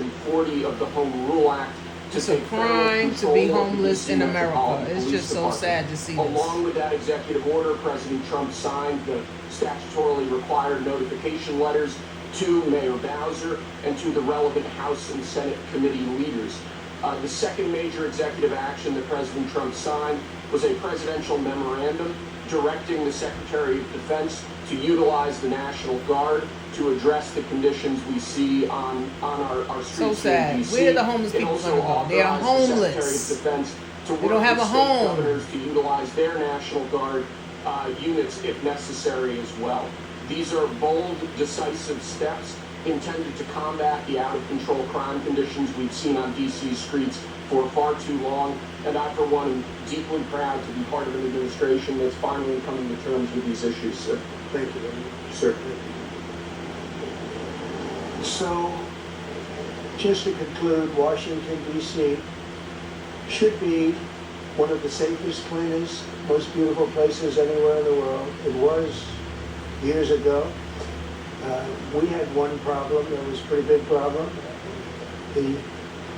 Section 40 of the Home Rule Act to It's a take federal crime to be control of the homeless DC in America. Metropolitan It's Police just so Department. sad to see this. Along with that executive order, President Trump signed the statutorily required notification letters to Mayor Bowser and to the relevant House and Senate committee leaders. The second major executive action that President Trump signed was a presidential memorandum directing the Secretary of Defense to utilize the National Guard to address the conditions we see on our streets. So sad. in DC. Where are the homeless people going to go? They are homeless. The Secretary of Defense to They work don't have with a state home. governors to utilize their National Guard units if necessary as well. These are bold, decisive steps intended to combat the out-of-control crime conditions we've seen on DC's streets for far too long. And I, for one, am deeply proud to be part of an administration that's finally coming to terms with these issues, sir. Thank you very much. Sir. So, just to conclude, Washington, D.C. should be one of the safest, cleanest, most beautiful places anywhere in the world. It was years ago. We had one problem that was a pretty big problem. The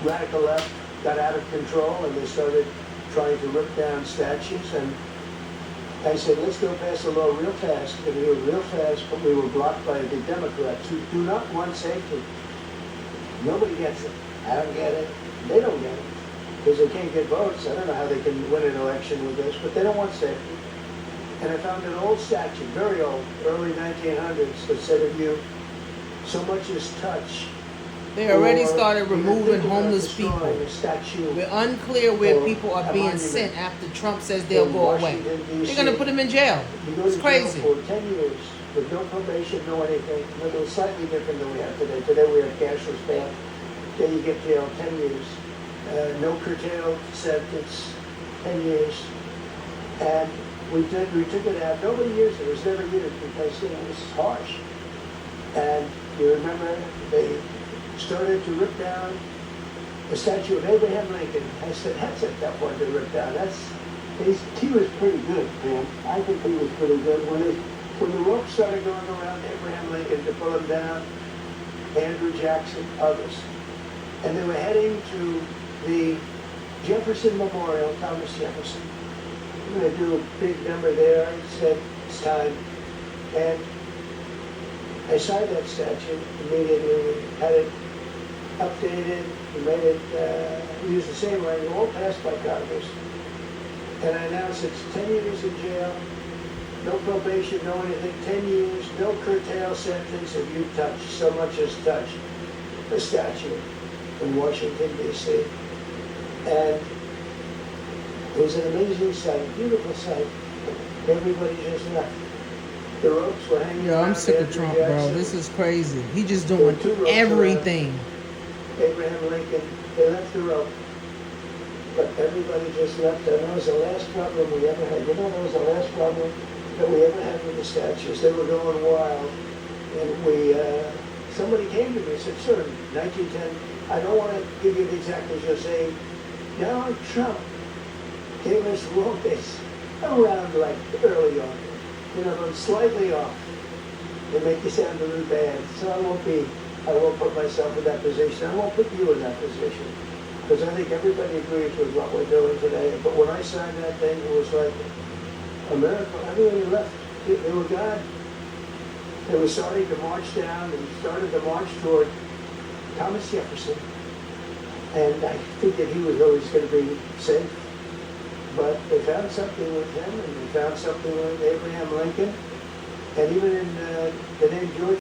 radical left got out of control and they started trying to rip down statues. And I said, let's go pass a law real fast. And we were real fast, but we were blocked by the Democrats who do not want safety. Nobody gets it. I don't get it. They don't get it. Because they can't get votes. I don't know how they can win an election with this, but they don't want safety. And I found an old statute, very old, early 1900s, that said if you so much as touch. They already or started even removing think about homeless people. destroying a statue We're unclear where or people are a being monument sent after Trump says they'll in go away. Washington, D.C. They're going to put them in jail. You go It's to crazy. jail for 10 years with no probation, no anything. A little slightly different than we have today. Today we have cashless bail. Then you get jail 10 years. No curtailed sentence, 10 years. And we took it out. Nobody used it. It was never used because it was harsh. And you remember they started to rip down the statue of Abraham Lincoln. I said, that's a tough one to rip down. He was pretty good, man. I think he was pretty good. When the rope started going around Abraham Lincoln to pull him down, Andrew Jackson, others, and they were heading to the Jefferson Memorial, Thomas Jefferson. I'm going to do a big number there. I said, it's time. And I signed that statute immediately. We had it updated. We made it, we used the same language, all passed by Congress. And I announced it's 10 years in jail, no probation, no anything, 10 years, no curtail sentence if you touch, so much as touch a statue in Washington, D.C. And it was an amazing sight, beautiful sight. Everybody just left. The ropes were hanging Yo, I'm around sick of Andrew Trump, Jackson. bro. This is crazy. He just There doing were 2 ropes everything. Abraham Lincoln, they left the rope. But everybody just left. And that was the last problem we ever had. You know, that was the last problem that we ever had with the statues. They were going wild. And somebody came to me and said, sir, in 1910, I don't want to give you the exact as you're saying, Donald Trump gave us rope-base around like early on. You know, but slightly off. They make you sound really bad. So I won't put myself in that position. I won't put you in that position. Because I think everybody agrees with what we're doing today. But when I signed that thing, it was like a miracle. Everybody left. They were gone. They were starting to march down and started to march toward Thomas Jefferson. And I figured he was always going to be safe. But they found something with him, and they found something with Abraham Lincoln. And even in the name George